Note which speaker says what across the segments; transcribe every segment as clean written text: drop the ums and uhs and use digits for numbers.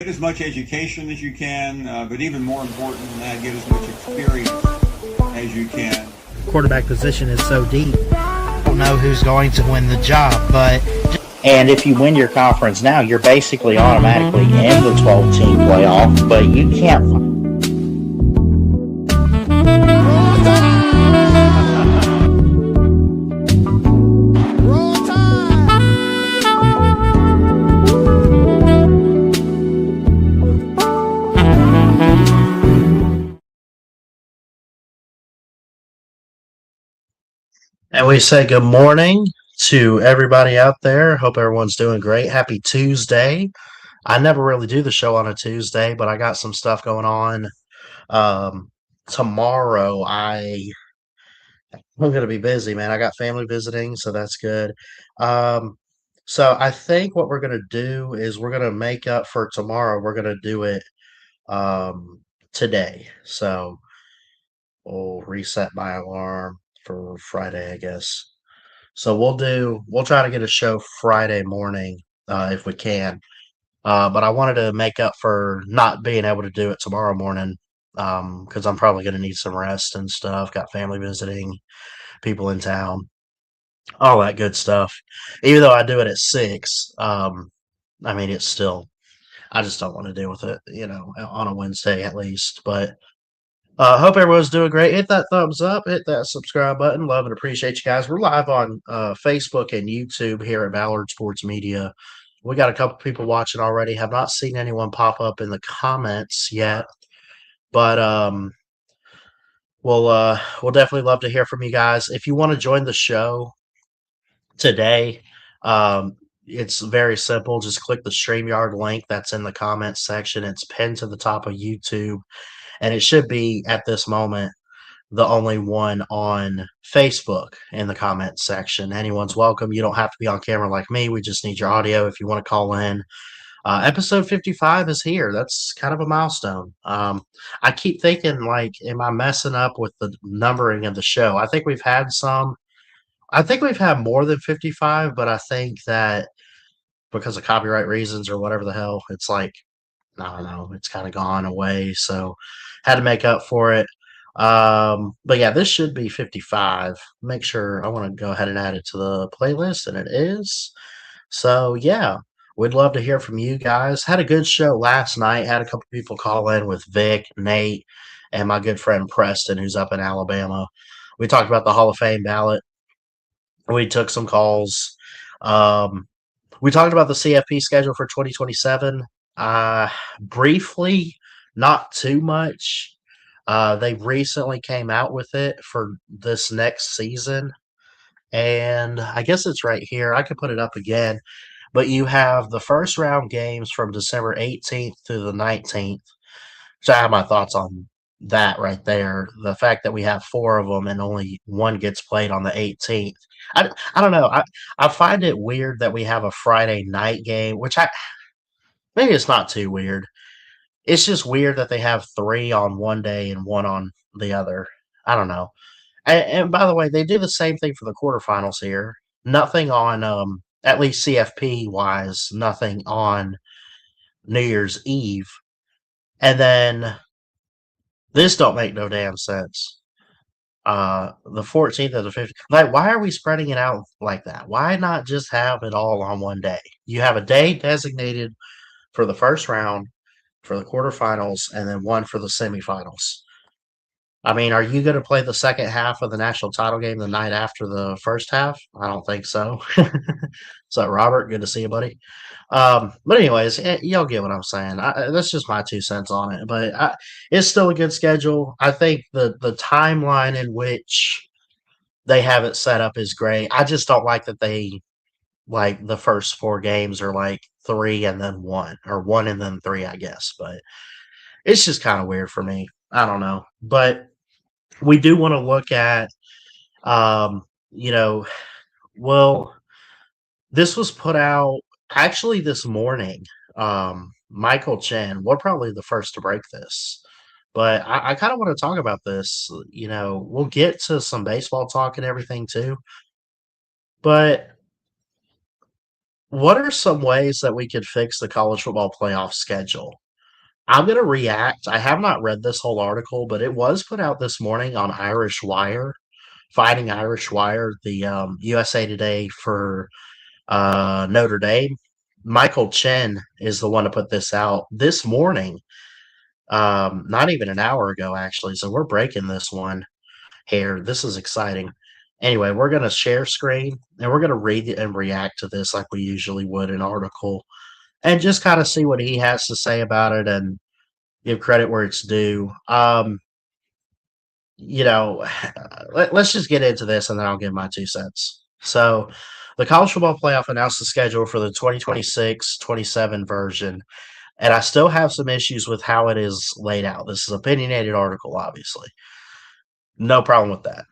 Speaker 1: Get as much education as you can, but even more important than that, get as much experience as you can.
Speaker 2: Quarterback position is so deep. I don't know who's going to win the job, but
Speaker 3: And if you win your conference now, you're basically automatically in the 12-team playoff, but you can't.
Speaker 2: and we say good morning to everybody out there. Hope everyone's doing great. Happy Tuesday. I never really do the show on a Tuesday, but I got some stuff going on. Um, Tomorrow I'm gonna be busy, man. I got family visiting, so that's good. Um, so I think what we're gonna do is we're gonna make up for tomorrow. We're gonna do it today. So we'll reset my alarm for Friday, I guess. So we'll try to get a show Friday morning if we can. But I wanted to make up for not being able to do it tomorrow morning because I'm probably going to need some rest and stuff. Got family visiting, people in town, all that good stuff. Even though I do it at 6, I mean, it's still, I just don't want to deal with it, on a Wednesday at least. But hope everyone's doing great. Hit that thumbs up, hit that subscribe button. Love and appreciate you guys. We're live on Facebook and YouTube here at Ballard Sports Media. We got a couple people watching already. Have not seen anyone pop up in the comments yet, but we'll definitely love to hear from you guys. If you want to join the show today, it's very simple. Just click the StreamYard link that's in the comments section. It's pinned to the top of YouTube, and it should be at this moment the only one on Facebook in the comments section. Anyone's welcome. You don't have to be on camera like me. We just need your audio if you want to call in. Episode 55 is here. That's kind of a milestone. I keep thinking, like, am I messing up with the numbering of the show? I think we've had some. I think we've had more than 55, but I think that because of copyright reasons or whatever the hell, it's like, I don't know, it's kind of gone away. So had to make up for it. But yeah, this should be 55. Make sure I want to go ahead and add it to the playlist, and it is. So yeah, we'd love to hear from you guys. Had a good show last night. Had a couple people call in with Vic, Nate, and my good friend Preston, who's up in Alabama. We talked about the Hall of Fame ballot. We took some calls. Um, we talked about the CFP schedule for 2027. Briefly, not too much. They recently came out with it for this next season, and I guess it's right here. I could put it up again, but you have the first round games from December 18th to the 19th. So I have my thoughts on that right there. The fact that we have 4 of them and only one gets played on the 18th. I don't know. I find it weird that we have a Friday night game, which maybe it's not too weird. It's just weird that they have 3 on one day and 1 on the other. I don't know. And by the way, they do the same thing for the quarterfinals here. Nothing on, at least CFP wise, nothing on New Year's Eve. And then this don't make no damn sense. The 14th or the 15th. Like, why are we spreading it out like that? Why not just have it all on one day? You have a day designated for the first round, for the quarterfinals, and then one for the semifinals. I mean, are you going to play the second half of the national title game the night after the first half? I don't think so. So, Robert, good to see you, buddy. But anyways, y'all get what I'm saying. That's just my 2 cents on it. But it's still a good schedule. I think the timeline in which they have it set up is great. I just don't like that they like the first 4 games are like 3 and then 1, or 1 and then 3, I guess. But it's just kind of weird for me. I don't know. But we do want to look at, um, you know, well, this was put out actually this morning. Michael Chen, we're probably the first to break this, but I kind of want to talk about this. We'll get to some baseball talk and everything too, but What are some ways that we could fix the college football playoff schedule? I'm going to react. I have not read this whole article, but it was put out this morning on Irish Wire, Fighting Irish Wire, the USA Today for Notre Dame. Michael Chen is the one to put this out this morning, not even an hour ago, actually. So we're breaking this one here. This is exciting. Anyway, we're going to share screen and we're going to read and react to this like we usually would an article and just kind of see what he has to say about it and give credit where it's due. You know, let's just get into this and then I'll give my 2 cents. So, the college football playoff announced the schedule for the 2026-27 version, and I still have some issues with how it is laid out. This is an opinionated article, obviously. No problem with that.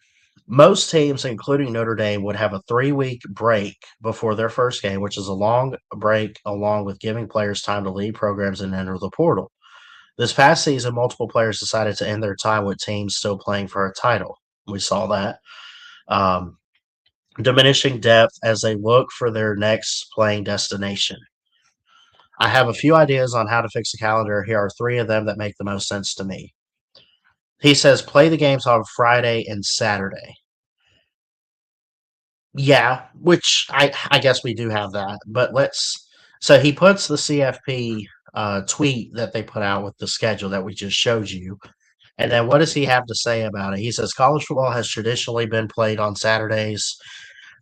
Speaker 2: Most teams, including Notre Dame, would have a 3-week break before their first game, which is a long break, along with giving players time to leave programs and enter the portal. This past season, multiple players decided to end their time with teams still playing for a title. We saw that. Um, Diminishing depth as they look for their next playing destination. I have a few ideas on how to fix the calendar. Here are 3 of them that make the most sense to me. He says play the games on Friday and Saturday. Yeah, which I guess we do have that, but let's. So he puts the CFP tweet that they put out with the schedule that we just showed you. And then what does he have to say about it? He says college football has traditionally been played on Saturdays.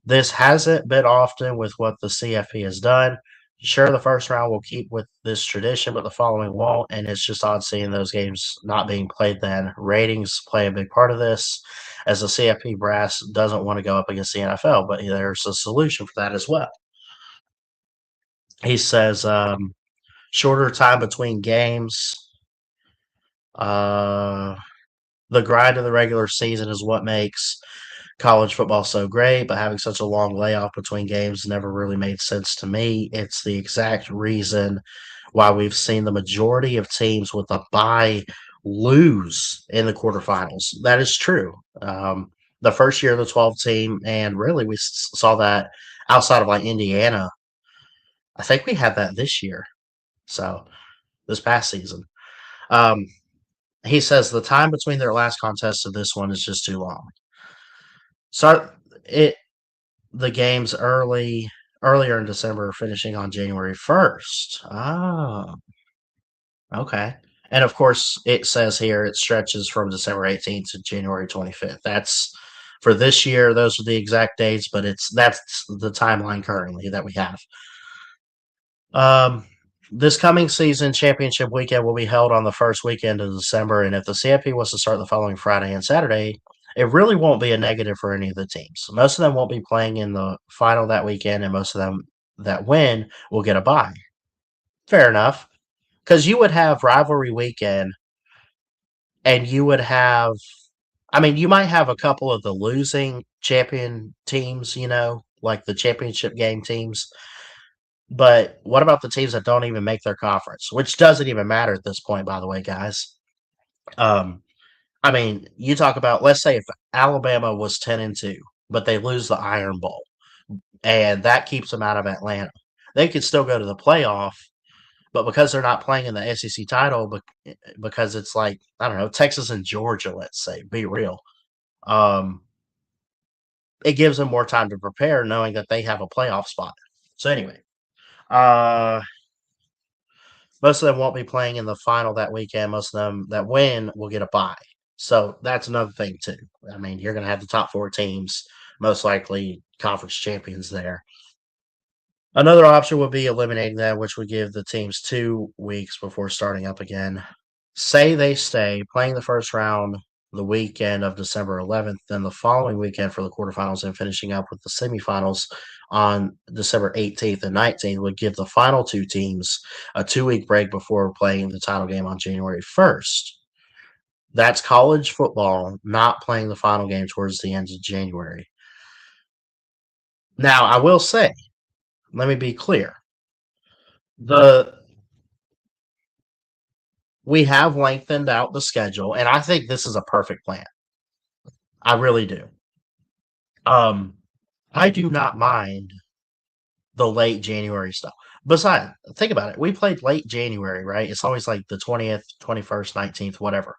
Speaker 2: This hasn't been often with what the CFP has done. Sure, the first round will keep with this tradition, but the following won't. And it's just odd seeing those games not being played then. Ratings play a big part of this, as the CFP brass doesn't want to go up against the NFL, but there's a solution for that as well. He says shorter time between games. The grind of the regular season is what makes college football so great, but having such a long layoff between games never really made sense to me. It's the exact reason why we've seen the majority of teams with a bye lose in the quarterfinals. That is true. The first year of the 12 team, and really we saw that outside of like Indiana. I think we had that this year. So this past season. Um, he says the time between their last contest to this one is just too long. Start it the games earlier in December, finishing on January 1st. Oh, okay. And of course, it says here it stretches from December 18th to January 25th. That's for this year. Those are the exact dates, but that's the timeline currently that we have. This coming season championship weekend will be held on the first weekend of December, and if the CFP was to start the following Friday and Saturday, it really won't be a negative for any of the teams. Most of them won't be playing in the final that weekend, and most of them that win will get a bye. Fair enough, because you would have rivalry weekend, and you would have. I mean, you might have a couple of the losing champion teams, like the championship game teams. But what about the teams that don't even make their conference, which doesn't even matter at this point, by the way, guys? Um, I mean, you talk about, let's say if Alabama was 10-2, but they lose the Iron Bowl, and that keeps them out of Atlanta. They could still go to the playoff, but because they're not playing in the SEC title, because it's like, I don't know, Texas and Georgia, let's say, be real. It gives them more time to prepare, knowing that they have a playoff spot. So anyway, most of them won't be playing in the final that weekend. Most of them that win will get a bye. So that's another thing too. I mean, you're going to have the top 4 teams, most likely conference champions there. Another option would be eliminating that, which would give the teams 2 weeks before starting up again. Say they stay playing the first round the weekend of December 11th, then the following weekend for the quarterfinals and finishing up with the semifinals on December 18th and 19th would give the final 2 teams a 2-week break before playing the title game on January 1st. That's college football not playing the final game towards the end of January. Now, I will say, let me be clear. We have lengthened out the schedule, and I think this is a perfect plan. I really do. I do not mind the late January stuff. Besides, think about it. We played late January, right? It's always like the 20th, 21st, 19th, whatever.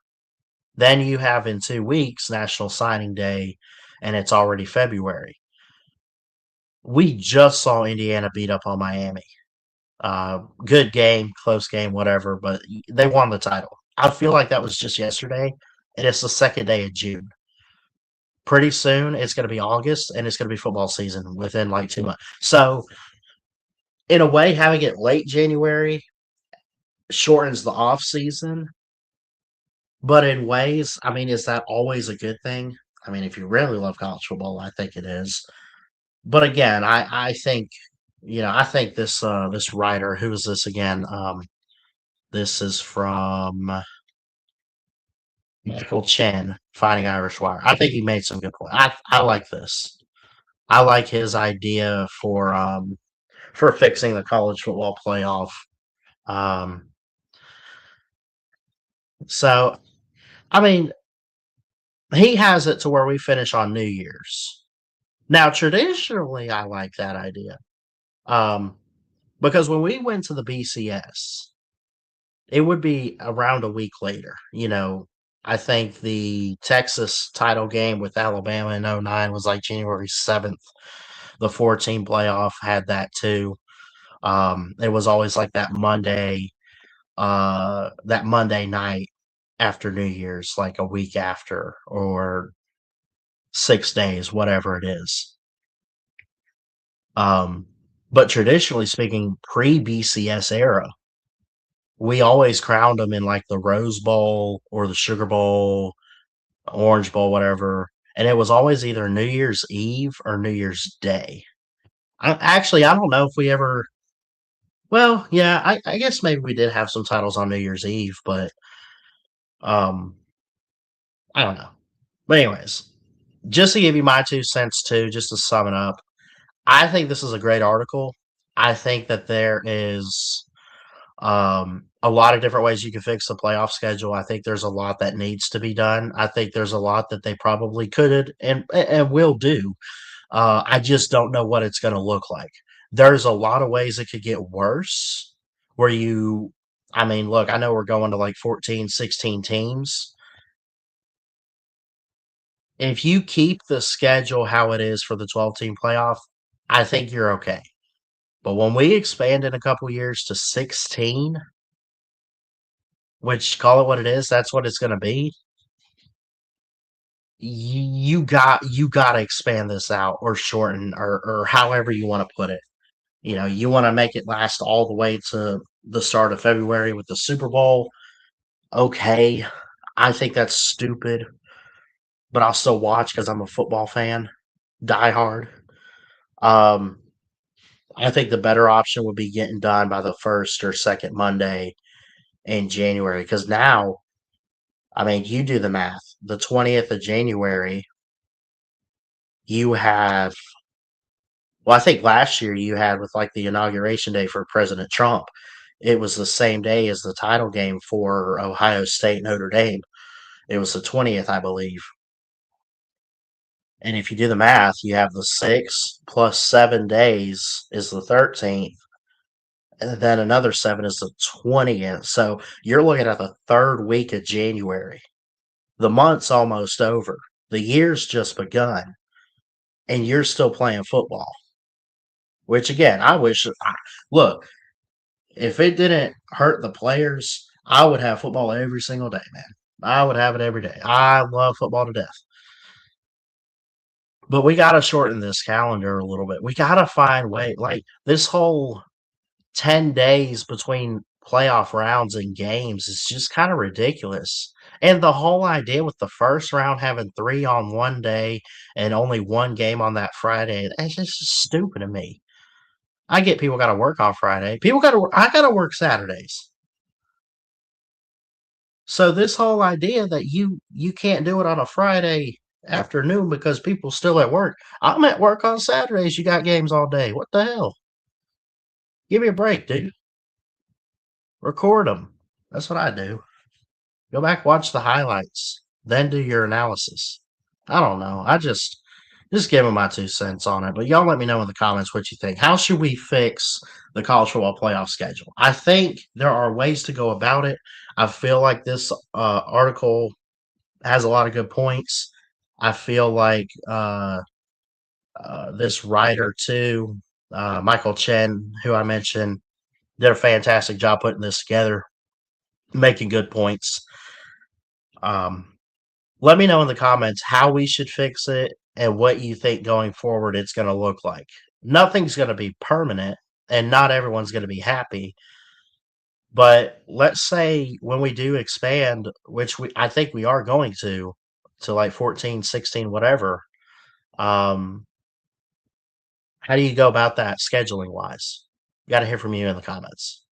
Speaker 2: Then you have in 2 weeks National Signing Day, and it's already February. We just saw Indiana beat up on Miami. Good game, close game, whatever, but they won the title. I feel like that was just yesterday, and it's the second day of June. Pretty soon, it's going to be August, and it's going to be football season within like 2 months. So, in a way, having it late January shortens the off season, but in ways, I mean, is that always a good thing? I mean, if you really love college football, I think it is. But again, I think I think this writer, who is this again? This is from Michael Chen, Fighting Irish Wire. I think he made some good points. I like this. I like his idea for fixing the college football playoff. Um, so I mean, he has it to where we finish on New Year's. Now, traditionally, I like that idea. Because when we went to the BCS, it would be around a week later. I think the Texas title game with Alabama in '09 was like January 7th. The 14 playoff had that too. It was always like that Monday night after New Year's, like a week after or 6 days, whatever it is. But traditionally speaking, pre-BCS era, we always crowned them in like the Rose Bowl or the Sugar Bowl, Orange Bowl, whatever. And it was always either New Year's Eve or New Year's Day. I don't know if we ever. Well, yeah, I guess maybe we did have some titles on New Year's Eve, but um, I don't know. But anyways, just to give you my 2 cents too, just to sum it up, I think this is a great article. I think that there is a lot of different ways you can fix the playoff schedule. I think there's a lot that needs to be done. I think there's a lot that they probably could and will do. I just don't know what it's going to look like. There's a lot of ways it could get worse where I mean, look, I know we're going to like 14, 16 teams. If you keep the schedule how it is for the 12-team playoff, I think you're okay. But when we expand in a couple years to 16, which call it what it is, that's what it's going to be. You got to expand this out or shorten or however you want to put it. You want to make it last all the way to the start of February with the Super Bowl. Okay, I think that's stupid, but I'll still watch because I'm a football fan, die hard. I think the better option would be getting done by the first or second Monday in January because now, I mean, you do the math. The 20th of January, you have. Well, I think last year you had with like the inauguration day for President Trump, it was the same day as the title game for Ohio State Notre Dame. It was the 20th, I believe. And if you do the math, you have the 6 plus 7 days is the 13th. And then another 7 is the 20th. So you're looking at the third week of January. The month's almost over. The year's just begun. And you're still playing football. Which again, I wish. Look, if it didn't hurt the players, I would have football every single day, man. I would have it every day. I love football to death. But we got to shorten this calendar a little bit. We got to find way like this whole 10 days between playoff rounds and games is just kind of ridiculous. And the whole idea with the first round having 3 on one day and only one game on that Friday, that's just stupid to me. I get people got to work on Friday. I got to work Saturdays. So this whole idea that you can't do it on a Friday afternoon because people still at work. I'm at work on Saturdays. You got games all day. What the hell? Give me a break, dude. Record them. That's what I do. Go back, watch the highlights, then do your analysis. I don't know. just giving my 2 cents on it. But y'all let me know in the comments what you think. How should we fix the college football playoff schedule? I think there are ways to go about it. I feel like this article has a lot of good points. I feel like this writer too, Michael Chen, who I mentioned, did a fantastic job putting this together, making good points. Let me know in the comments how we should fix it and what you think going forward it's going to look like. Nothing's going to be permanent, and not everyone's going to be happy. But let's say when we do expand, which I think we are going to like 14, 16, whatever. How do you go about that scheduling wise? Got to hear from you in the comments.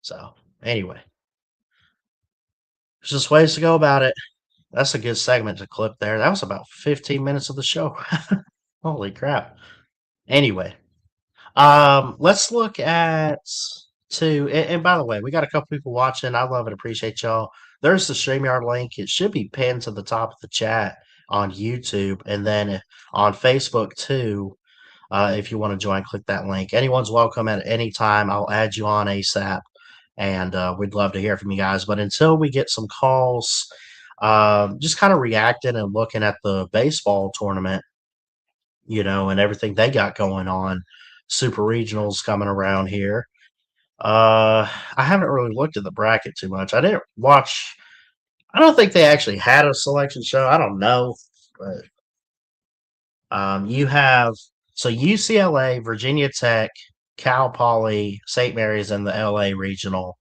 Speaker 2: So anyway, there's just ways to go about it. That's a good segment to clip there. That was about 15 minutes of the show. Holy crap. Anyway, let's look at and by the way, we got a couple people watching. I love and appreciate y'all. There's the StreamYard link. It should be pinned to the top of the chat on YouTube, and then on Facebook too. If you want to join, click that link. Anyone's welcome at any time. I'll add you on ASAP, and we'd love to hear from you guys. But until we get some calls, just kind of reacting and looking at the baseball tournament, and everything they got going on. Super regionals coming around here. I haven't really looked at the bracket too much. I didn't watch. I don't think they actually had a selection show. I don't know, but you have UCLA, Virginia Tech, Cal Poly, St. Mary's, and the LA regional.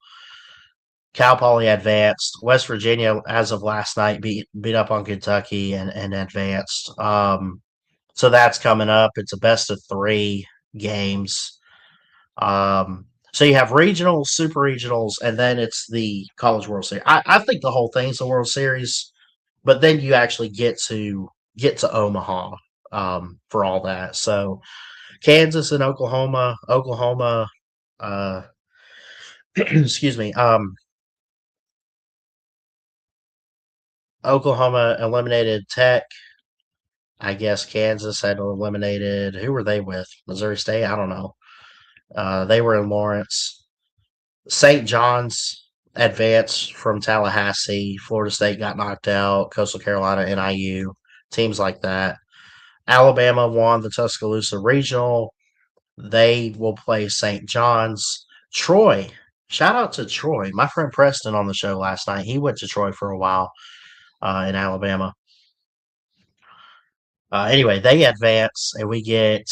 Speaker 2: Cal Poly advanced. West Virginia, as of last night, beat up on Kentucky and advanced. So that's coming up. It's a best of 3 games. So you have regionals, super regionals, and then it's the College World Series. I think the whole thing's the World Series, but then you actually get to Omaha for all that. So Kansas and Oklahoma, excuse me, Oklahoma eliminated Tech. I guess Kansas had eliminated. Who were they with? Missouri State? I don't know. They were in Lawrence. St. John's advanced from Tallahassee. Florida State got knocked out. Coastal Carolina, NIU, teams like that. Alabama won the Tuscaloosa Regional. They will play St. John's. Troy. Shout out to Troy. My friend Preston on the show last night. He went to Troy for a while in Alabama. Anyway, they advance, and we get.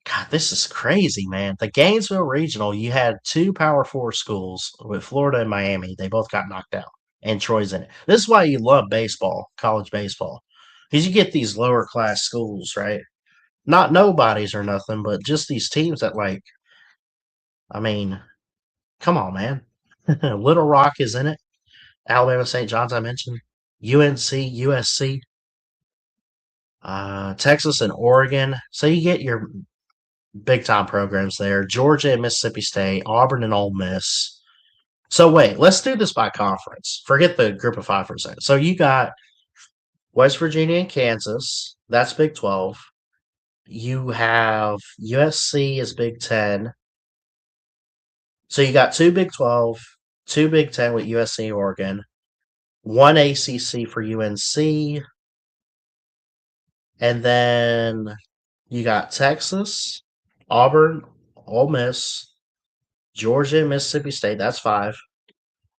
Speaker 2: God, this is crazy, man. The Gainesville Regional, you had 2 Power 4 schools with Florida and Miami. They both got knocked out, and Troy's in it. This is why you love baseball, college baseball, because you get these lower class schools, right? Not nobodies or nothing, but just these teams that, like, I mean, come on, man. Little Rock is in it. Alabama St. John's, I mentioned. UNC, USC, Texas, and Oregon. So you get your big time programs there. Georgia and Mississippi State, Auburn and Ole Miss. So wait, let's do this by conference. Forget the group of 5 for a second. So you got West Virginia and Kansas. That's Big 12. You have USC is Big 10. So you got 2 Big 12, 2 Big 10 with USC and Oregon, 1 ACC for UNC, and then you got Texas, Auburn, Ole Miss, Georgia, and Mississippi State. That's 5.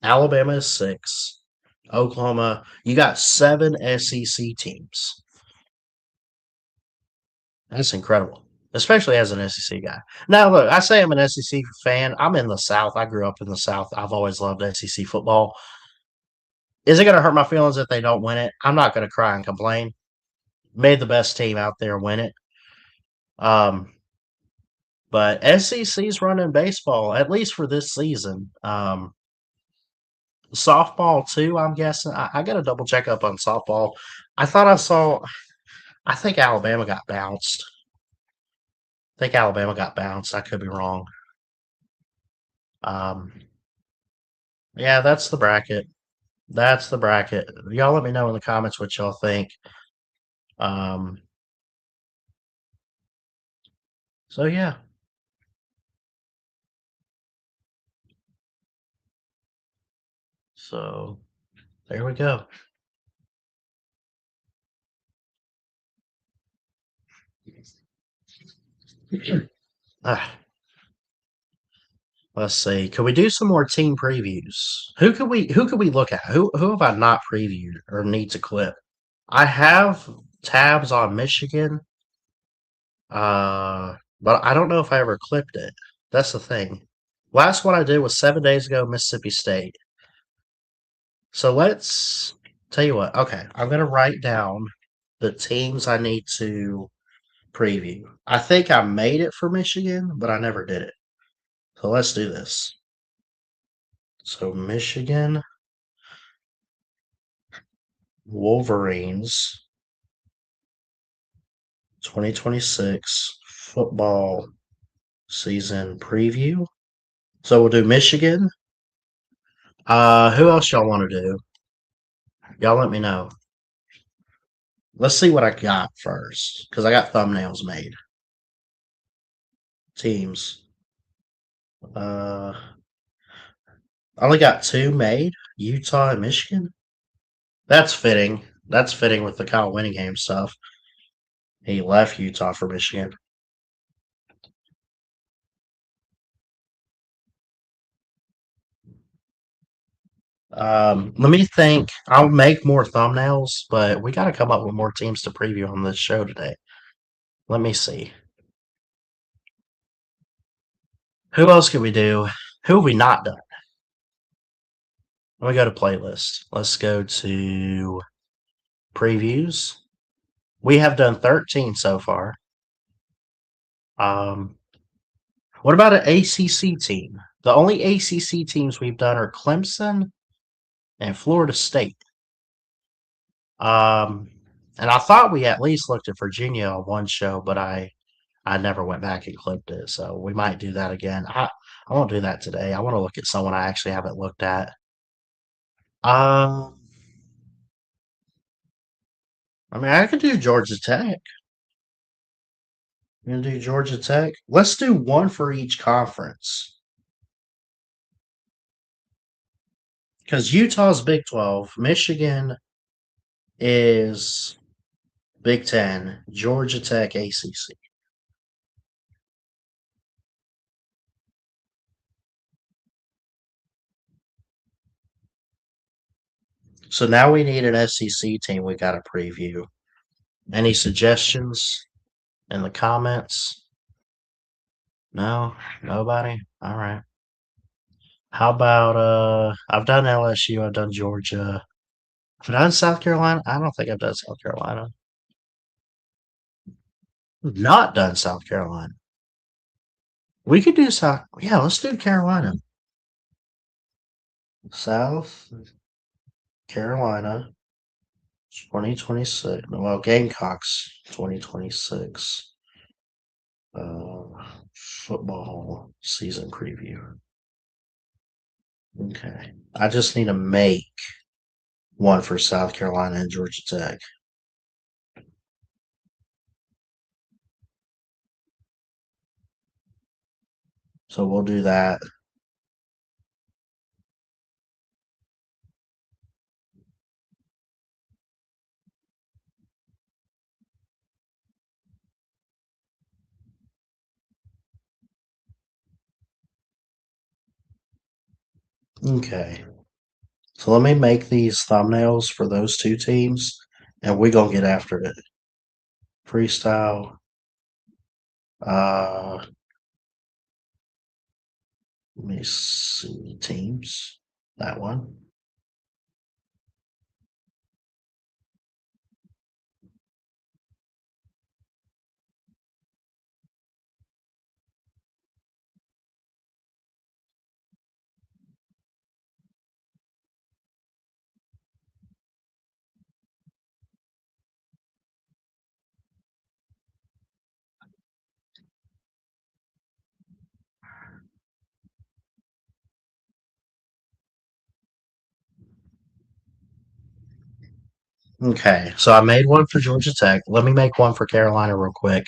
Speaker 2: Alabama is 6. Oklahoma. You got 7 SEC teams. That's incredible, especially as an SEC guy. Now, look, I say I'm an SEC fan. I'm in the South. I grew up in the South. I've always loved SEC football. Is it going to hurt my feelings if they don't win it? I'm not going to cry and complain. Made the best team out there win it. But SEC's running baseball, at least for this season. Softball, too, I'm guessing. I got to double check up on softball. I think Alabama got bounced. I could be wrong. Yeah, that's the bracket. That's the bracket. Y'all let me know in the comments what y'all think. So yeah. So there we go. Ah, let's see. Could we do some more team previews? Who could we look at? Who have I not previewed or need to clip? I have tabs on Michigan. But I don't know if I ever clipped it. That's the thing. Last one I did was 7 days ago, Mississippi State. So let's tell you what. Okay, I'm gonna write down the teams I need to preview. I think I made it for Michigan, but I never did it. So let's do this. So Michigan Wolverines 2026 football season preview. So we'll do Michigan. Who else y'all want to do? Y'all let me know. Let's see what I got first, because I got thumbnails made. Teams. I only got two made. Utah and Michigan. That's fitting. That's fitting with the Kyle Winningham stuff. He left Utah for Michigan. Let me think. I'll make more thumbnails, but we got to come up with more teams to preview on this show today. Let me see. Who else could we do? Who have we not done? Let me go to playlist. Let's go to previews. We have done 13 so far. What about an ACC team? The only ACC teams we've done are Clemson and Florida State. And I thought we at least looked at Virginia on one show, but I never went back and clipped it. So we might do that again. I won't do that today. I want to look at someone I actually haven't looked at. I mean, I could do Georgia Tech. You gonna do Georgia Tech? Let's do one for each conference. Because Utah's Big 12, Michigan is Big 10, Georgia Tech ACC. So now we need an SEC team we got to preview. Any suggestions in the comments? No? Nobody? All right. How about I've done LSU, I've done Georgia. Have I done South Carolina? I don't think I've done South Carolina. Not done South Carolina. We could do South. Yeah, let's do Carolina. South Carolina 2026. Well, Gamecocks 2026. Football season preview. Okay. I just need to make one for South Carolina and Georgia Tech. So we'll do that. Okay. So let me make these thumbnails for those two teams, and we're going to get after it. Freestyle. Let me see. Teams. That one. Okay, so I made one for Georgia Tech. Let me make one for Carolina real quick,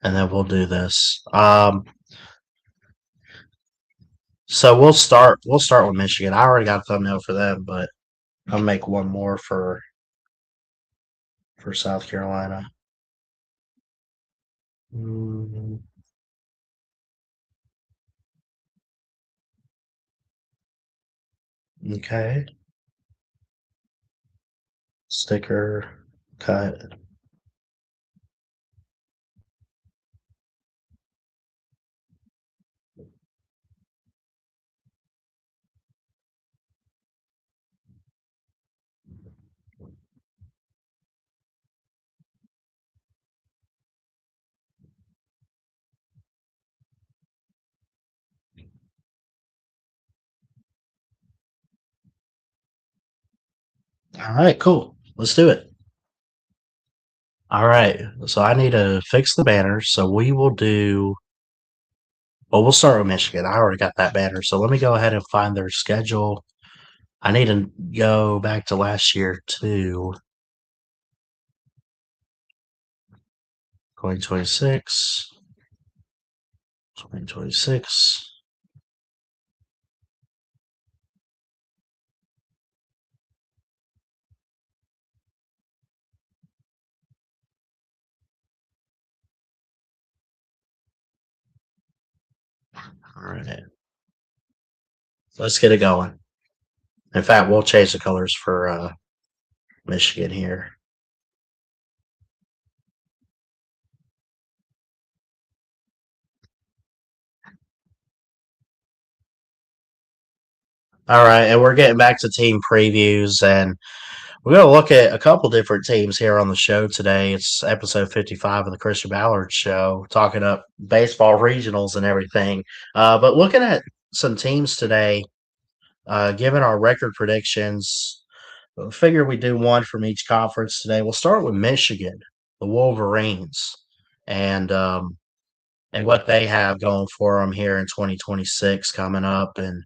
Speaker 2: and then we'll do this. So we'll start with Michigan. I already got a thumbnail for them, but I'll make one more for South Carolina. Mm, okay, sticker cut. All right, cool. Let's do it. All right, so I need to fix the banners. So we will do. Well, we'll start with Michigan. I already got that banner. So let me go ahead and find their schedule. I need to go back to last year too. 2026. 2026. All right. Let's get it going. In fact, we'll change the colors for Michigan here. All right, and we're getting back to team previews, and we're going to look at a couple different teams here on the show today. It's episode 55 of the Christian Ballard Show, talking up baseball regionals and everything. But looking at some teams today, given our record predictions, I figure we do one from each conference today. We'll start with Michigan, the Wolverines, and what they have going for them here in 2026 coming up. And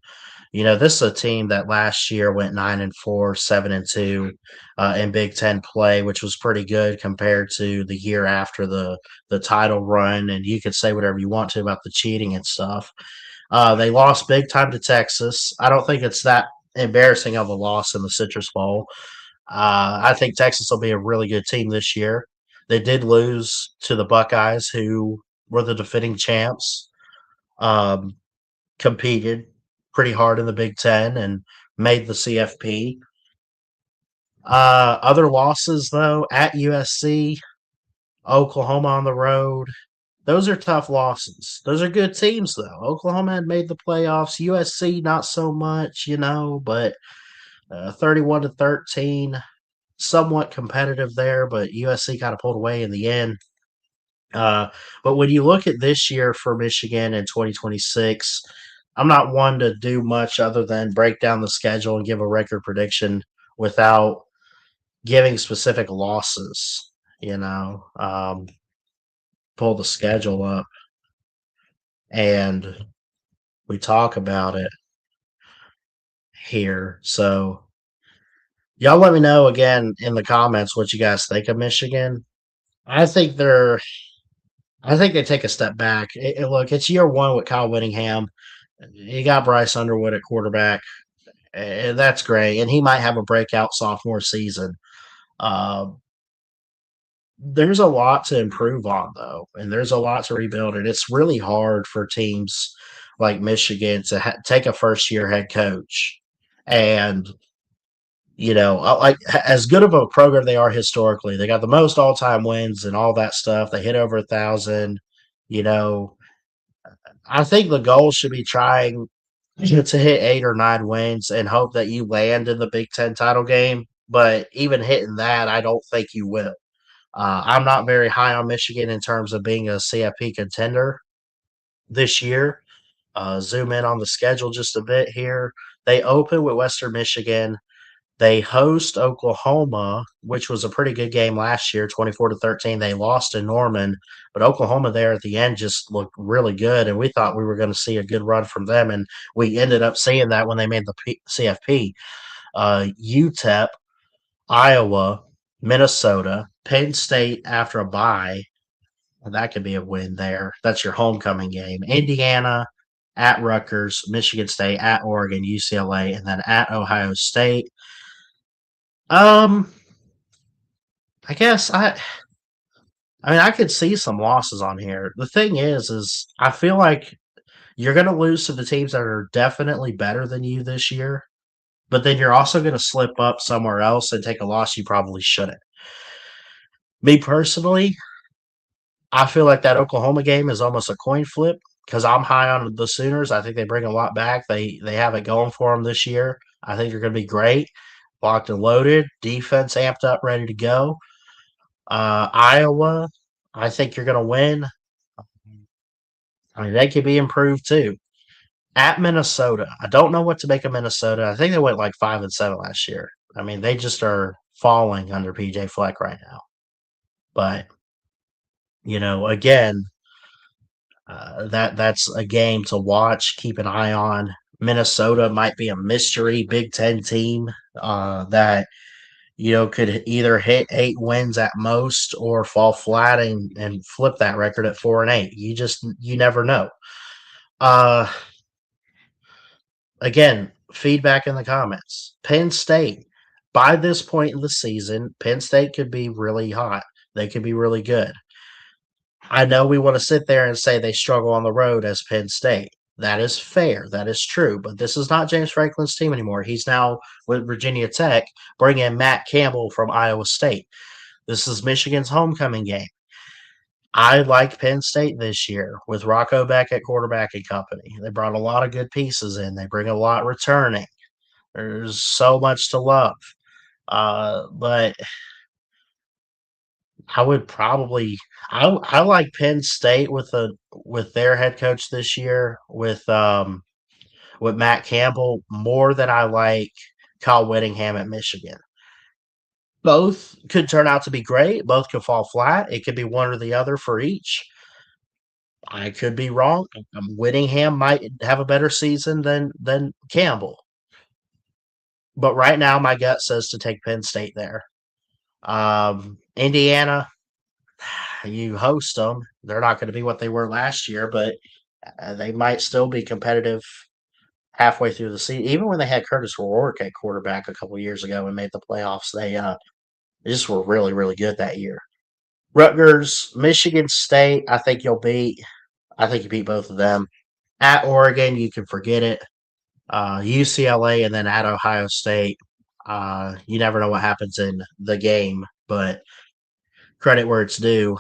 Speaker 2: this is a team that last year went 9-4, 7-2 in Big Ten play, which was pretty good compared to the year after the title run. And you could say whatever you want to about the cheating and stuff. They lost big time to Texas. I don't think it's that embarrassing of a loss in the Citrus Bowl. I think Texas will be a really good team this year. They did lose to the Buckeyes, who were the defending champs. Um, Competed pretty hard in the Big Ten and made the CFP. Other losses, though, at USC, Oklahoma on the road. Those are tough losses. Those are good teams, though. Oklahoma had made the playoffs. USC, not so much, but 31-13, somewhat competitive there, but USC kind of pulled away in the end. But when you look at this year for Michigan in 2026, I'm not one to do much other than break down the schedule and give a record prediction without giving specific losses. Pull the schedule up and we talk about it here. So y'all let me know again in the comments what you guys think of Michigan. I think they take a step back. Look, it's year one with Kyle Whittingham. You got Bryce Underwood at quarterback, and that's great. And he might have a breakout sophomore season. There's a lot to improve on, though, and there's a lot to rebuild. And it's really hard for teams like Michigan to take a first-year head coach and like as good of a program they are historically, they got the most all-time wins and all that stuff. They hit over 1,000. I think the goal should be trying to hit 8 or 9 wins and hope that you land in the Big Ten title game. But even hitting that, I don't think you will. I'm not very high on Michigan in terms of being a CFP contender this year. Zoom in on the schedule just a bit here. They open with Western Michigan. They host Oklahoma, which was a pretty good game last year, 24-13. They lost in Norman, but Oklahoma there at the end just looked really good, and we thought we were going to see a good run from them, and we ended up seeing that when they made the CFP. UTEP, Iowa, Minnesota, Penn State after a bye. That could be a win there. That's your homecoming game. Indiana at Rutgers, Michigan State at Oregon, UCLA, and then at Ohio State. Um, I guess I mean, I could see some losses on here. The thing is I feel like you're going to lose to the teams that are definitely better than you this year, but then you're also going to slip up somewhere else and take a loss you probably shouldn't. Me personally, I feel like that Oklahoma game is almost a coin flip because I'm high on the Sooners. I think they bring a lot back. They have it going for them this year. I think they're going to be great, locked and loaded, defense amped up, ready to go. Iowa, I think you're going to win. I mean, they could be improved too. At Minnesota, I don't know what to make of Minnesota. I think they went like 5-7 last year. I mean, they just are falling under PJ Fleck right now. But again, that's a game to watch. Keep an eye on. Minnesota might be a mystery Big Ten team that could either hit 8 wins at most or fall flat and flip that record at 4-8. You never know. Again, feedback in the comments. Penn State. By this point in the season, Penn State could be really hot. They could be really good. I know we want to sit there and say they struggle on the road as Penn State. That is fair. That is true. But this is not James Franklin's team anymore. He's now with Virginia Tech, bringing in Matt Campbell from Iowa State. This is Michigan's homecoming game. I like Penn State this year with Rocco back at quarterback and company. They brought a lot of good pieces in. They bring a lot returning. There's so much to love. But I would probably I like Penn State with their head coach this year with Matt Campbell more than I like Kyle Whittingham at Michigan. Both could turn out to be great. Both could fall flat. It could be one or the other for each. I could be wrong. Whittingham might have a better season than Campbell. But right now, my gut says to take Penn State there. Indiana, you host them. They're not going to be what they were last year, but they might still be competitive halfway through the season. Even when they had Curtis Rourke at quarterback a couple years ago and made the playoffs, they just were really, really good that year. Rutgers, Michigan State, I think you'll beat. I think you beat both of them. At Oregon, you can forget it. UCLA and then at Ohio State. You never know what happens in the game, but credit where it's due.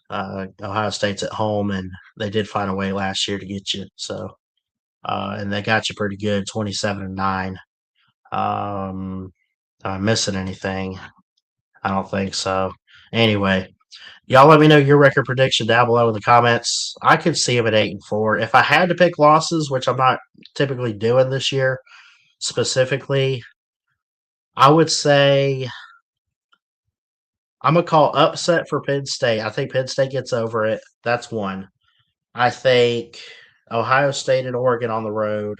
Speaker 2: Ohio State's at home, and they did find a way last year to get you. So, and they got you pretty good, 27-9. Am I missing anything? I don't think so. Anyway, y'all let me know your record prediction down below in the comments. I could see them at 8-4. If I had to pick losses, which I'm not typically doing this year specifically, I would say I'm going to call upset for Penn State. I think Penn State gets over it. That's one. I think Ohio State and Oregon on the road.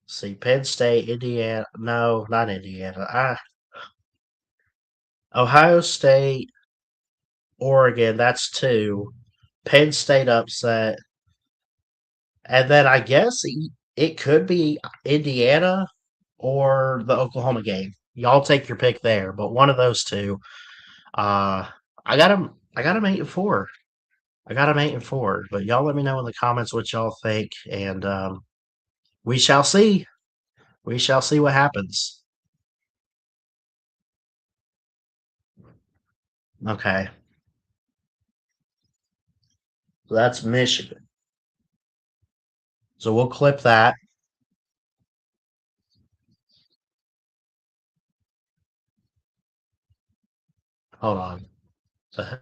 Speaker 2: See, Penn State, Indiana. No, not Indiana. Ohio State, Oregon. That's 2. Penn State upset. And then I guess it could be Indiana or the Oklahoma game. Y'all take your pick there, but one of those two. I got them. I got them 8-4. I got them 8-4. But y'all let me know in the comments what y'all think, and we shall see. We shall see what happens. Okay, so that's Michigan. So we'll clip that. Hold on. So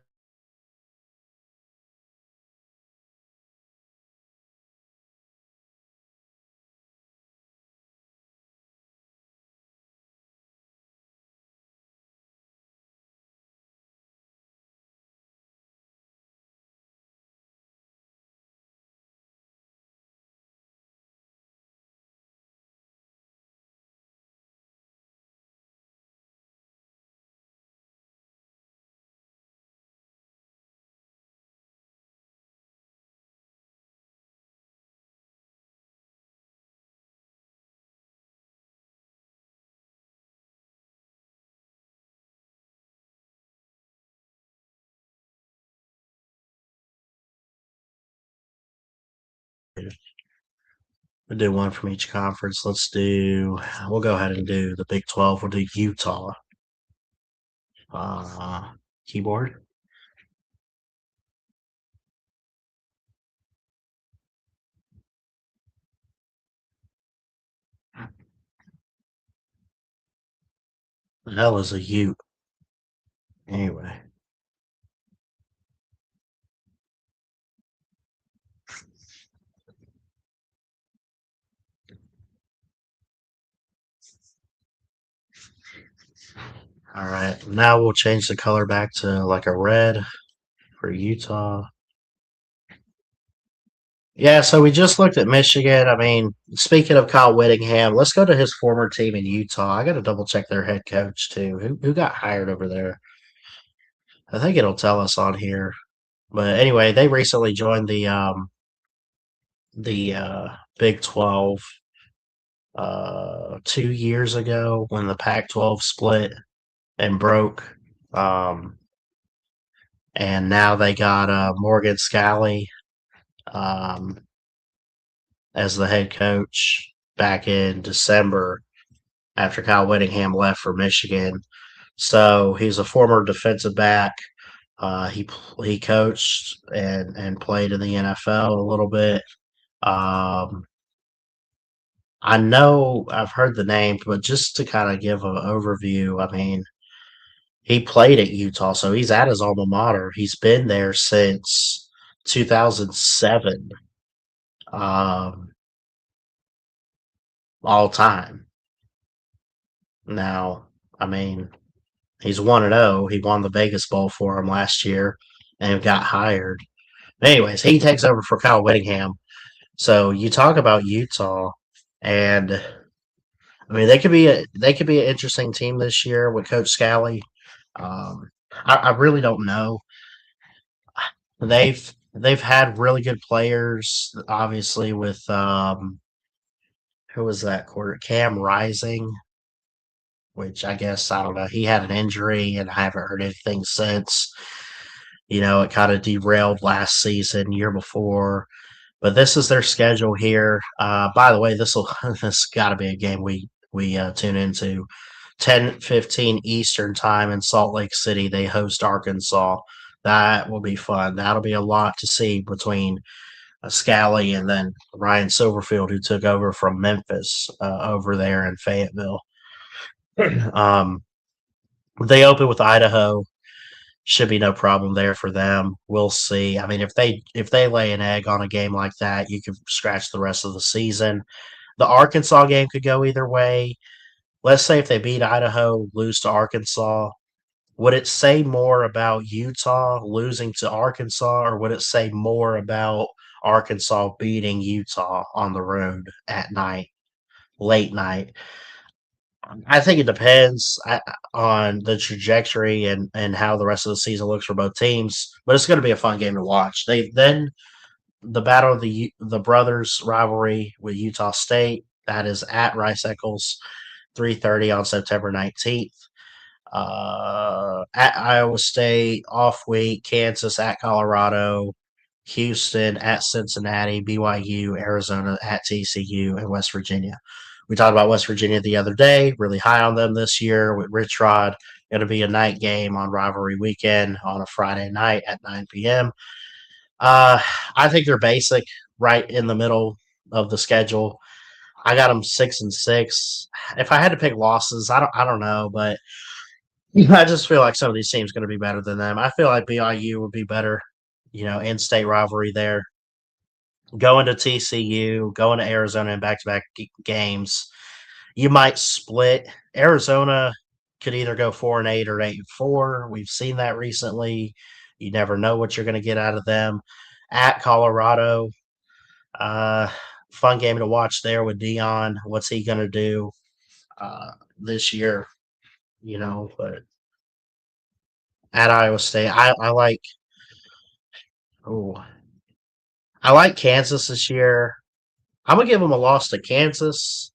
Speaker 2: We'll do one from each conference. We'll go ahead and do the Big 12. We'll do Utah. Keyboard. The hell is a Ute? Anyway. All right. Now we'll change the color back to like a red for Utah. Yeah, so we just looked at Michigan. I mean, speaking of Kyle Whittingham, let's go to his former team in Utah. I got to double check their head coach too. Who got hired over there? I think it'll tell us on here. But anyway, they recently joined the Big 12 2 years ago when the Pac-12 split and broke. And now they got Morgan Scalley as the head coach back in December after Kyle Whittingham left for Michigan. So he's a former defensive back. He coached and played in the NFL a little bit. I know I've heard the name, but just to kind of give an overview, I mean, he played at Utah, so he's at his alma mater. He's been there since 2007, all time. Now, I mean, he's 1-0. He won the Vegas Bowl for him last year and got hired. Anyways, he takes over for Kyle Whittingham. So you talk about Utah, and I mean they could be an interesting team this year with Coach Scalley. I really don't know. They've had really good players, obviously with who was that quarter? Cam Rising, which I guess I don't know. He had an injury, and I haven't heard anything since. It kind of derailed last season, year before. But this is their schedule here. By the way, this got to be a game we tune into. 10:15 Eastern time in Salt Lake City. They host Arkansas. That will be fun. That'll be a lot to see between Scally and then Ryan Silverfield, who took over from Memphis over there in Fayetteville. They open with Idaho. Should be no problem there for them. We'll see. I mean, if they lay an egg on a game like that, you could scratch the rest of the season. The Arkansas game could go either way. Let's say if they beat Idaho, lose to Arkansas, would it say more about Utah losing to Arkansas, or would it say more about Arkansas beating Utah on the road at night, late night? I think it depends on the trajectory and how the rest of the season looks for both teams, but it's going to be a fun game to watch. Then the battle of the brothers rivalry with Utah State, that is at Rice Eccles, 3:30 on September 19th. At Iowa State, off week, Kansas at Colorado, Houston at Cincinnati, BYU, Arizona at TCU, and West Virginia. We talked about West Virginia the other day, really high on them this year with Rich Rod. Going to be a night game on rivalry weekend on a Friday night at 9 p.m. I think they're basic, right in the middle of the schedule. I got them 6-6. If I had to pick losses, I don't know, but I just feel like some of these teams are going to be better than them. I feel like BYU would be better, in-state rivalry there. Going to TCU, going to Arizona in back-to-back games, you might split. Arizona could either go 4-8 or 8-4. We've seen that recently. You never know what you're going to get out of them. At Colorado, fun game to watch there with Dion. What's he going to do this year? But at Iowa State, I like Kansas this year. I'm going to give them a loss to Kansas.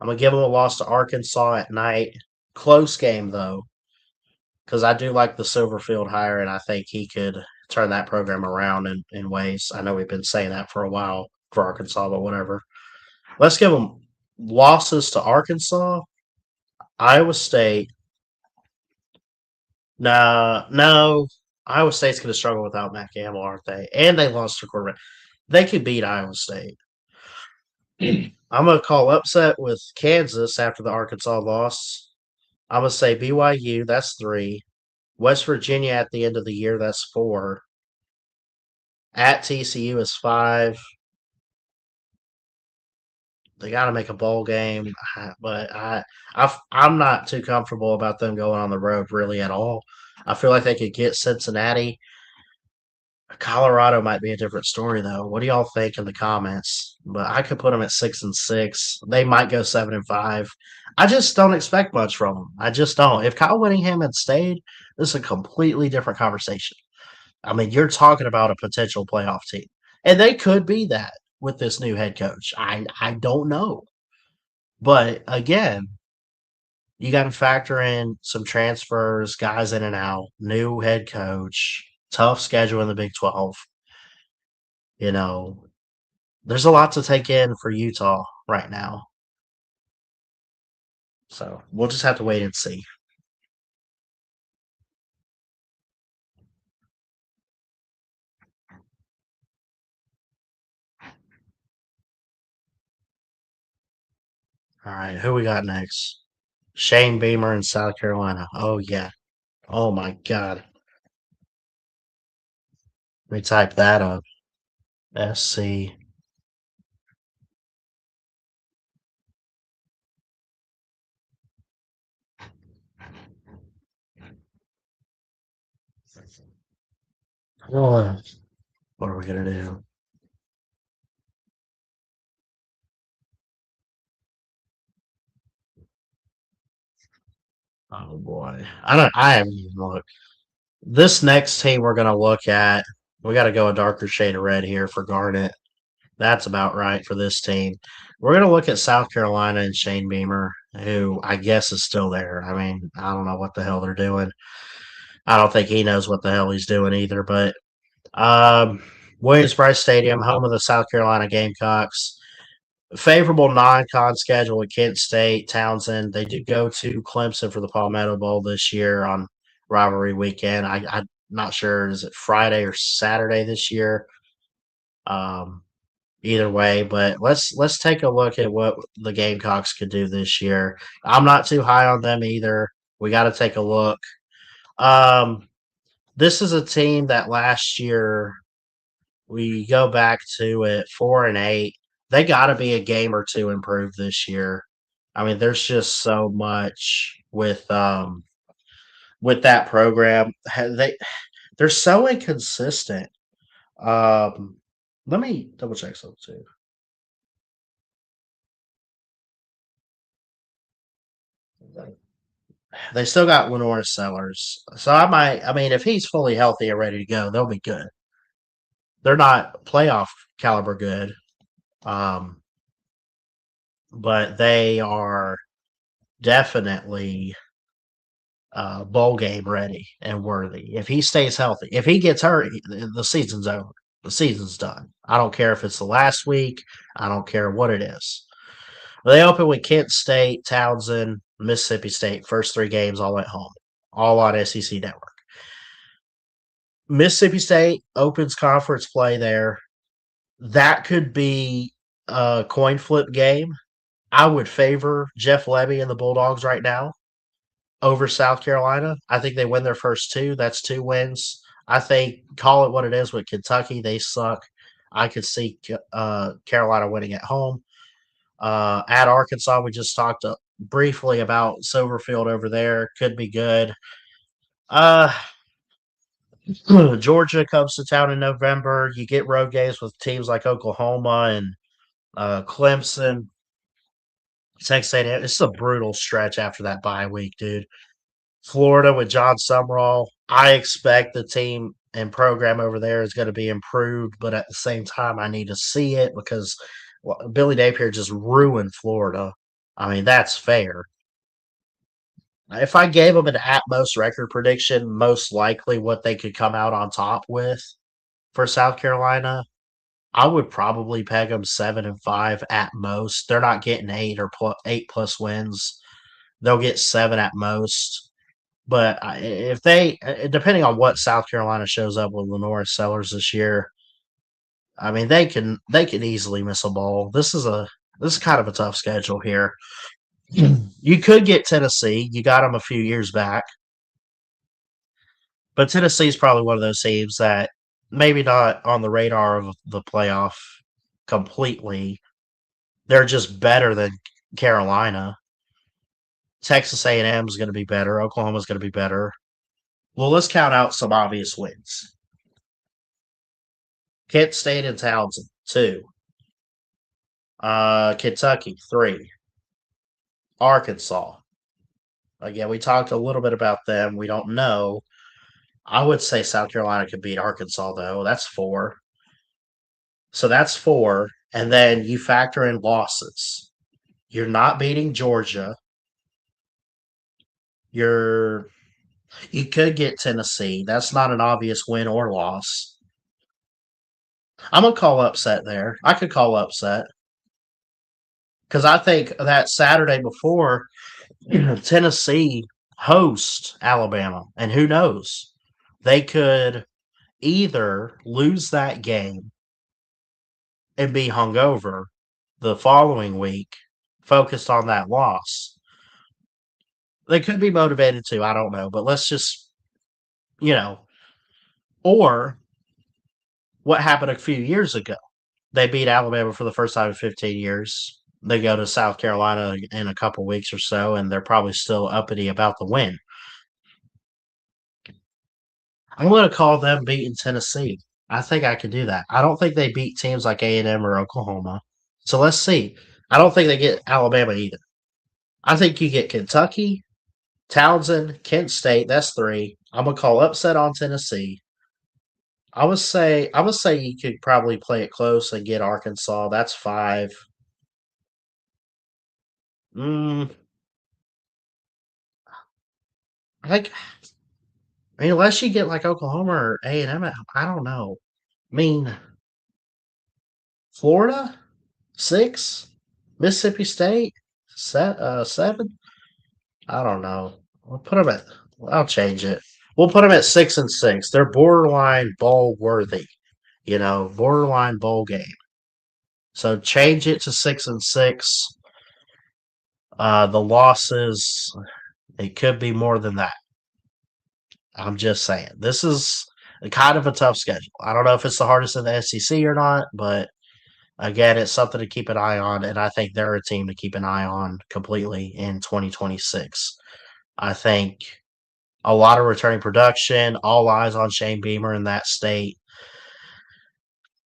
Speaker 2: I'm going to give them a loss to Arkansas at night. Close game, though, because I do like the Silverfield hire, and I think he could turn that program around in ways. I know we've been saying that for a while for Arkansas, but whatever. Let's give them losses to Arkansas, Iowa State. Nah, no, Iowa State's going to struggle without Matt Gamble, aren't they? And they lost their quarterback. They could beat Iowa State. I'm going to call upset with Kansas after the Arkansas loss. I'm going to say BYU, that's 3. West Virginia at the end of the year, that's 4. At TCU is 5. They got to make a bowl game, but I'm not too comfortable about them going on the road really at all. I feel like they could get Cincinnati. Colorado might be a different story though. What do y'all think in the comments? But I could put them at 6-6. They might go 7-5. I just don't expect much from them. I just don't. If Kyle Whittingham had stayed, this is a completely different conversation. I mean, you're talking about a potential playoff team, and they could be that with this new head coach. I don't know, but again, you got to factor in some transfers, guys in and out, new head coach, tough schedule in the Big 12. You know, there's a lot to take in for Utah right now. So we'll just have to wait and see. All right, who we got next? Shane Beamer in South Carolina. Oh, yeah. Oh, my God. Let me type that up. SC. What are we going to do? Oh, boy. I haven't even looked. This next team we're going to look at, we got to go a darker shade of red here for Garnet. That's about right for this team. We're going to look at South Carolina and Shane Beamer, who I guess is still there. I mean, I don't know what the hell they're doing. I don't think he knows what the hell he's doing either. But Williams-Brice Stadium, home of the South Carolina Gamecocks. Favorable non-con schedule with Kent State, Townsend. They do go to Clemson for the Palmetto Bowl this year on rivalry weekend. I'm not sure. Is it Friday or Saturday this year? Either way, but let's take a look at what the Gamecocks could do this year. I'm not too high on them either. We got to take a look. This is a team that last year we go back to it 4-8. They got to be a game or two improved this year. I mean, there's just so much with that program. They're so inconsistent. Let me double check something too. They still got Lenora Sellers. So I mean, if he's fully healthy and ready to go, they'll be good. They're not playoff caliber good, but they are definitely bowl game ready and worthy. If he stays healthy, if he gets hurt, the season's over. The season's done. I don't care if it's the last week. I don't care what it is. They open with Kent State, Townsend, Mississippi State. First 3 games all at home, all on SEC Network. Mississippi State opens conference play there. That could be a coin flip game. I would favor Jeff Lebby and the Bulldogs right now over South Carolina. I think they win their first 2. That's 2 wins. I think, call it what it is with Kentucky. They suck. I could see Carolina winning at home. At Arkansas, we just talked briefly about Silverfield over there. Could be good. Georgia comes to town in November. You get road games with teams like Oklahoma and Clemson. Texas A&M. It's a brutal stretch after that bye week, dude. Florida with John Sumrall. I expect the team and program over there is going to be improved, but at the same time, I need to see it because Billy Napier just ruined Florida. I mean, that's fair. If I gave them an at-most record prediction, most likely what they could come out on top with for South Carolina, I would probably peg them 7-5 at most. They're not getting 8 plus wins. They'll get 7 at most. But if they, depending on what South Carolina shows up with Lenora Sellers this year, I mean they can easily miss a bowl. This is kind of a tough schedule here. You could get Tennessee. You got them a few years back, but Tennessee's probably one of those teams that maybe not on the radar of the playoff completely. They're just better than Carolina. Texas A&M is going to be better. Oklahoma's going to be better. Well, let's count out some obvious wins. Kent State and Townsend, 2. Kentucky, 3. Arkansas. Again, we talked a little bit about them. We don't know. I would say South Carolina could beat Arkansas, though. That's 4. So that's 4. And then you factor in losses. You're not beating Georgia. You could get Tennessee. That's not an obvious win or loss. I'm gonna call upset there. I could call upset because I think that Saturday before Tennessee hosts Alabama, and who knows, they could either lose that game and be hungover the following week, focused on that loss. They could be motivated too. I don't know, but let's just, or what happened a few years ago. They beat Alabama for the first time in 15 years. They go to South Carolina in a couple weeks or so, and they're probably still uppity about the win. I'm going to call them beating Tennessee. I think I can do that. I don't think they beat teams like A&M or Oklahoma. So let's see. I don't think they get Alabama either. I think you get Kentucky, Townsend, Kent State. That's 3. I'm going to call upset on Tennessee. I would say you could probably play it close and get Arkansas. That's 5. Mm, I mean, unless you get like Oklahoma or A&M, I don't know. I mean, Florida, 6, Mississippi State, 7. I don't know. We'll put them at. I'll change it. We'll put them at 6-6. They're borderline bowl worthy. Borderline bowl game. So change it to 6-6. The losses, it could be more than that. I'm just saying. This is kind of a tough schedule. I don't know if it's the hardest in the SEC or not, but again, it's something to keep an eye on, and I think they're a team to keep an eye on completely in 2026. I think a lot of returning production, all eyes on Shane Beamer in that state.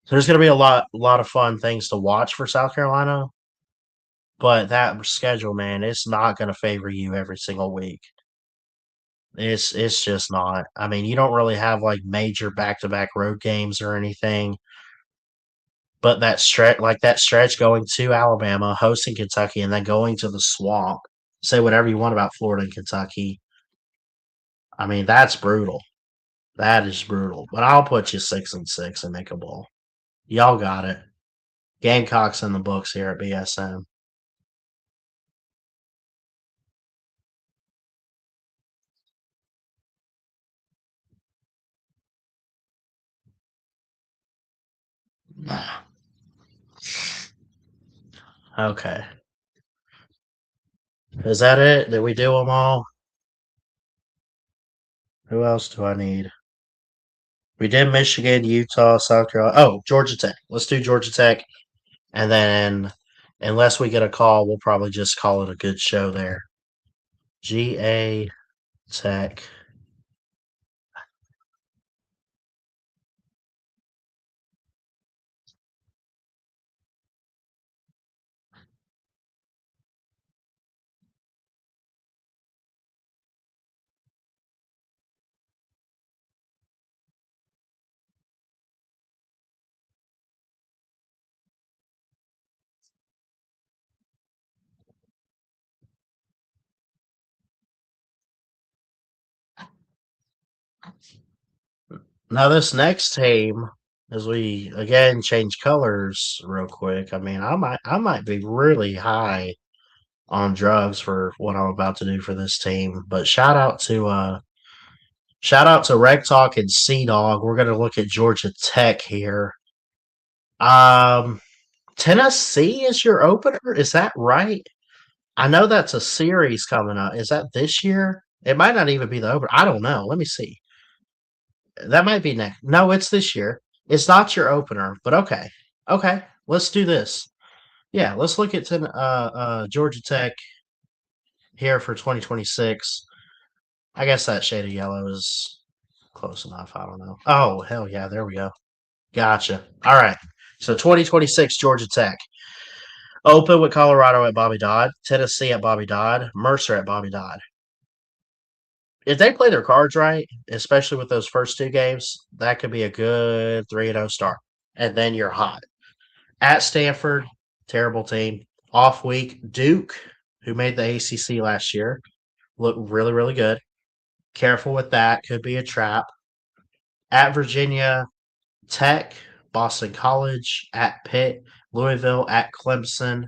Speaker 2: There's going to be a lot of fun things to watch for South Carolina, but that schedule, man, it's not going to favor you every single week. It's just not. I mean, you don't really have like major back-to-back road games or anything. But that stretch going to Alabama, hosting Kentucky, and then going to the Swamp. Say whatever you want about Florida and Kentucky. I mean, that's brutal. That is brutal. But I'll put you 6-6 and make a bowl. Y'all got it. Gamecocks in the books here at BSM. Okay. Is that it? Did we do them all? Who else do I need? We did Michigan, Utah, South Carolina. Oh, Georgia Tech. Let's do Georgia Tech. And then, unless we get a call, we'll probably just call it a good show there. GA Tech. Now, this next team as we again change colors real quick. I mean, I might be really high on drugs for what I'm about to do for this team. But shout out to Reg Talk and Sea Dog. We're gonna look at Georgia Tech here. Um Tennessee is your opener, is that right? I know that's a series coming up. Is that this year? It might not even be the opener. I don't know. Let me see. That might be next. No, it's this year. It's not your opener, but okay. Okay, let's do this. Yeah, let's look at Georgia Tech here for 2026. I guess that shade of yellow is close enough. I don't know. Oh, hell yeah. There we go. Gotcha. All right. So 2026 Georgia Tech. Open with Colorado at Bobby Dodd, Tennessee at Bobby Dodd, Mercer at Bobby Dodd. If they play their cards right, especially with those first two games, that could be a good 3-0 start. And then you're hot. At Stanford, terrible team. Off week, Duke, who made the ACC last year, looked really, really good. Careful with that. Could be a trap. At Virginia Tech, Boston College, at Pitt, Louisville, at Clemson,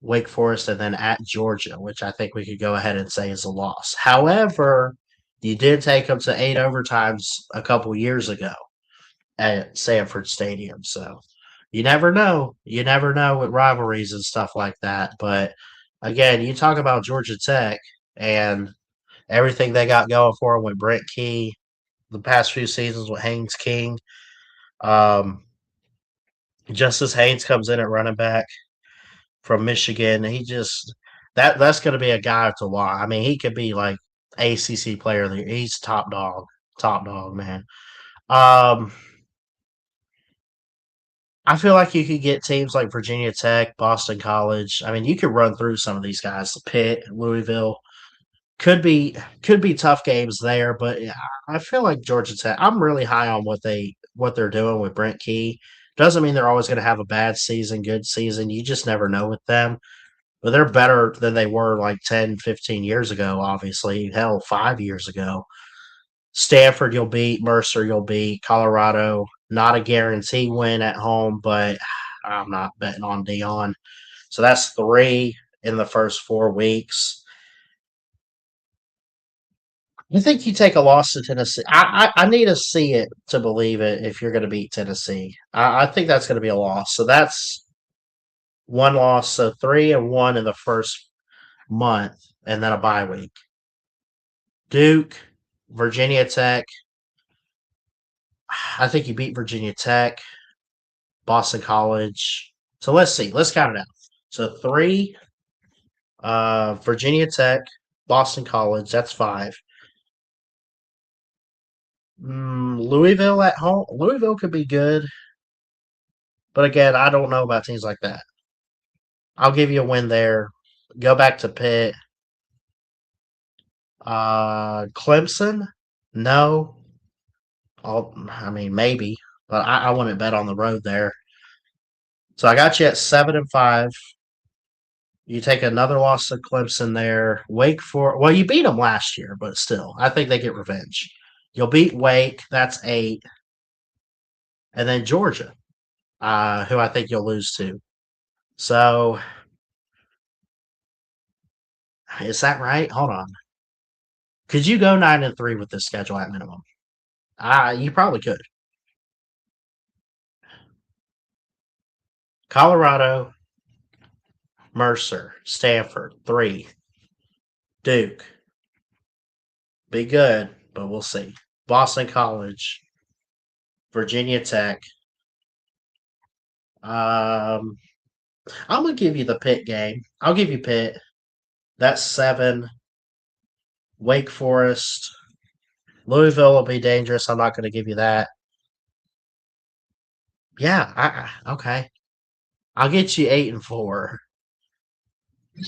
Speaker 2: Wake Forest, and then at Georgia, which I think we could go ahead and say is a loss. However, you did take them to 8 overtimes a couple years ago at Sanford Stadium. So you never know. You never know with rivalries and stuff like that. But again, you talk about Georgia Tech and everything they got going for them with Brent Key, the past few seasons with Haynes King. Justice Haynes comes in at running back from Michigan. He just that's going to be a guy to watch. I mean, he could be like ACC player of the year. He's top dog, man. Um, I feel like you could get teams like Virginia Tech, Boston College. I mean, you could run through some of these guys. Pitt, Louisville could be tough games there, but I feel like Georgia Tech. I'm really high on what they're doing with Brent Key. Doesn't mean they're always going to have a bad season, good season. You just never know with them. But they're better than they were like 10, 15 years ago, obviously. Hell, 5 years ago. Stanford, you'll beat. Mercer, you'll beat. Colorado, not a guarantee win at home, but I'm not betting on Dion. So that's 3 in the first 4 weeks. I think you take a loss to Tennessee. I need to see it to believe it if you're going to beat Tennessee. I think that's going to be a loss. So that's one loss. So 3-1 in the first month, and then a bye week. Duke, Virginia Tech. I think you beat Virginia Tech, Boston College. So let's see. Let's count it out. So 3, Virginia Tech, Boston College. That's 5. Louisville at home. Louisville could be good, but again, I don't know about teams like that. I'll give you a win there. Go back to Pitt. Clemson? No. I mean, maybe, but I wouldn't bet on the road there. So I got you at 7-5. You take another loss to Clemson there. Wake Forest. Well, you beat them last year, but still, I think they get revenge. You'll beat Wake. That's 8. And then Georgia, who I think you'll lose to. So is that right? Hold on. Could you go 9-3 with this schedule at minimum? You probably could. Colorado, Mercer, Stanford, 3. Duke, be good, but we'll see. Boston College, Virginia Tech. I'm gonna give you the Pitt game. I'll give you Pitt. That's 7. Wake Forest, Louisville will be dangerous. I'm not going to give you that. Yeah, okay. I'll get you 8-4.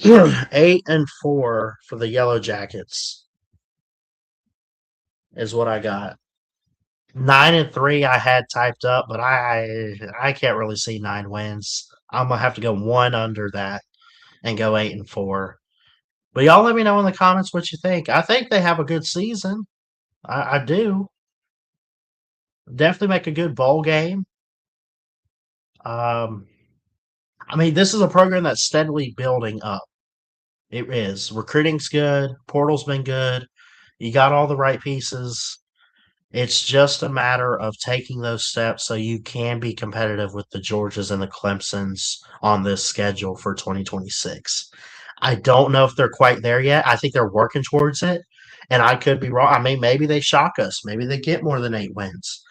Speaker 2: 8-4 for the Yellow Jackets is what I got. 9-3 I had typed up, but I can't really see 9 wins. I'm gonna have to go 1 under that and go 8-4. But y'all let me know in the comments what you think. I think they have a good season. I do. Definitely make a good bowl game. Um, I mean, this is a program that's steadily building up. It is. Recruiting's good. Portal's been good. You got all the right pieces. It's just a matter of taking those steps so you can be competitive with the Georgias and the Clemsons on this schedule for 2026. I don't know if they're quite there yet. I think they're working towards it, and I could be wrong. I mean, maybe they shock us. Maybe they get more than 8 wins.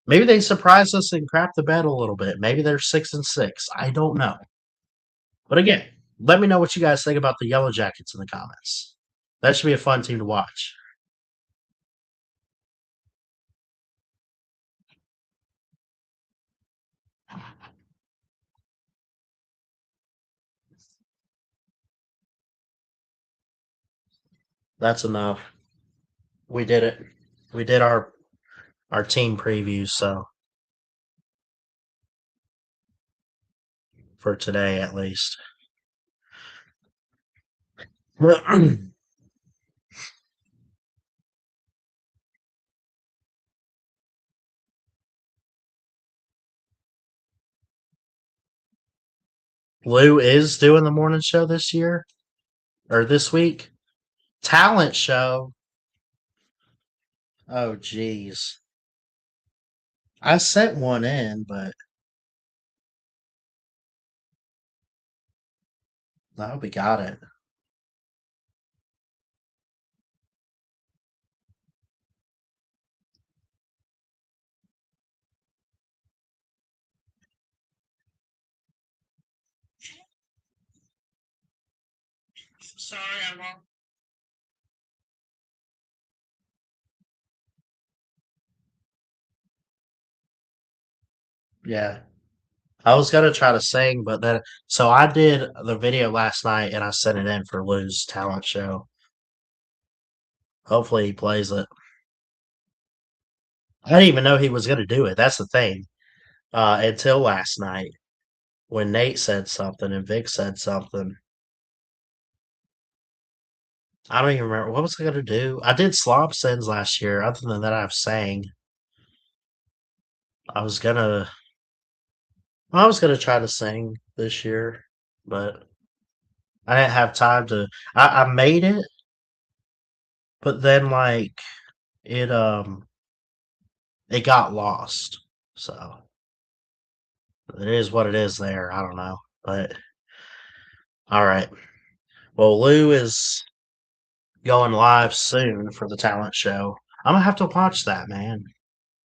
Speaker 2: Maybe they surprise us and crap the bed a little bit. Maybe they're 6-6. I don't know. But again, let me know what you guys think about the Yellow Jackets in the comments. That should be a fun team to watch. That's enough. We did it. We did our team previews, so for today at least. Lou is doing the morning show this year or this week. Talent show. Oh geez. I sent one in, but I hope he got it. Sorry, I'm wrong. Yeah. I was gonna try to sing, but then so I did the video last night and I sent it in for Lou's talent show. Hopefully he plays it. I didn't even know he was gonna do it. That's the thing. Until last night when Nate said something and Vic said something. I don't even remember what was I gonna do. I did slob sins last year. Other than that, I've sang. I was gonna, I was gonna try to sing this year, but I didn't have time to. I made it, but then like it it got lost. So it is what it is. There, I don't know, but all right. Well, Lou is going live soon for the talent show. I'm gonna have to watch that, man.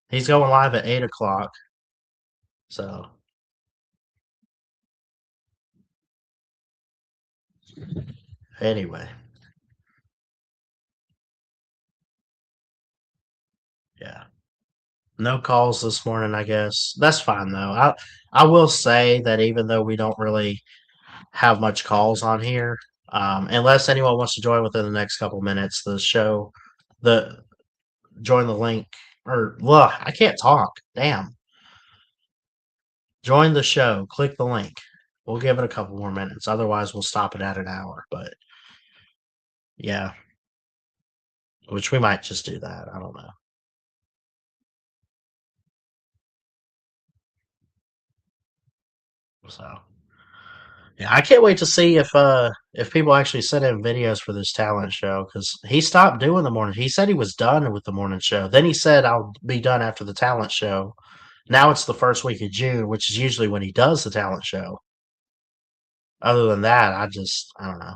Speaker 2: He's going live at 8 o'clock. So anyway, yeah. No calls this morning, I guess. That's fine though. I will say that even though we don't really have much calls on here, unless anyone wants to join within the next couple minutes, the show, the join the link or ugh, I can't talk. Damn. Join the show. Click the link. We'll give it a couple more minutes. Otherwise, we'll stop it at an hour. But yeah, which we might just do that. I don't know. So. Yeah, I can't wait to see if people actually send in videos for this talent show because he stopped doing the morning. He said he was done with the morning show. Then he said I'll be done after the talent show. Now it's the first week of June, which is usually when he does the talent show. Other than that, I don't know.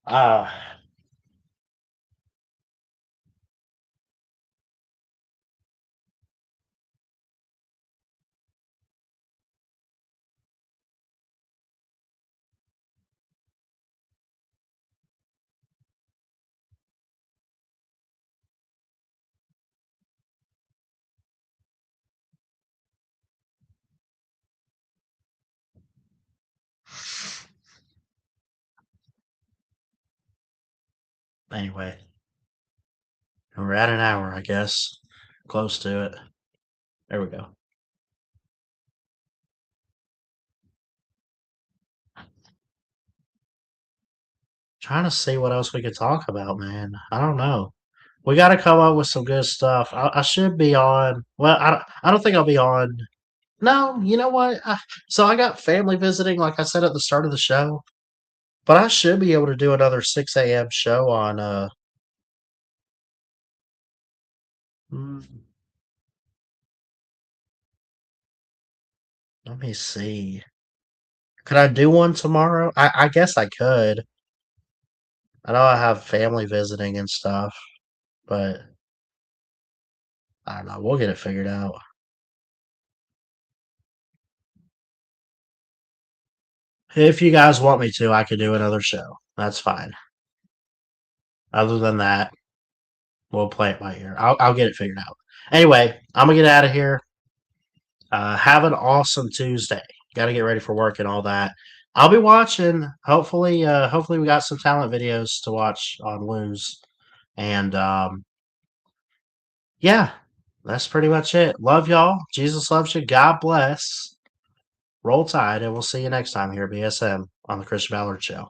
Speaker 2: Uh anyway, we're at an hour, I guess. Close to it. There we go. Trying to see what else we could talk about, man. I don't know. We got to come up with some good stuff. I should be on. Well, I don't think I'll be on. No, you know what? So I got family visiting, like I said at the start of the show. But I should be able to do another 6 a.m. show on. Mm, let me see. Could I do one tomorrow? I guess I could. I know I have family visiting and stuff, but I don't know. We'll get it figured out. If you guys want me to, I could do another show. That's fine. Other than that, we'll play it by ear. I'll get it figured out. Anyway, I'm gonna get out of here. Have an awesome Tuesday. Got to get ready for work and all that. I'll be watching. Hopefully we got some talent videos to watch on Lose. And yeah, that's pretty much it. Love y'all. Jesus loves you. God bless. Roll Tide, and we'll see you next time here at BSM on the Chris Ballard Show.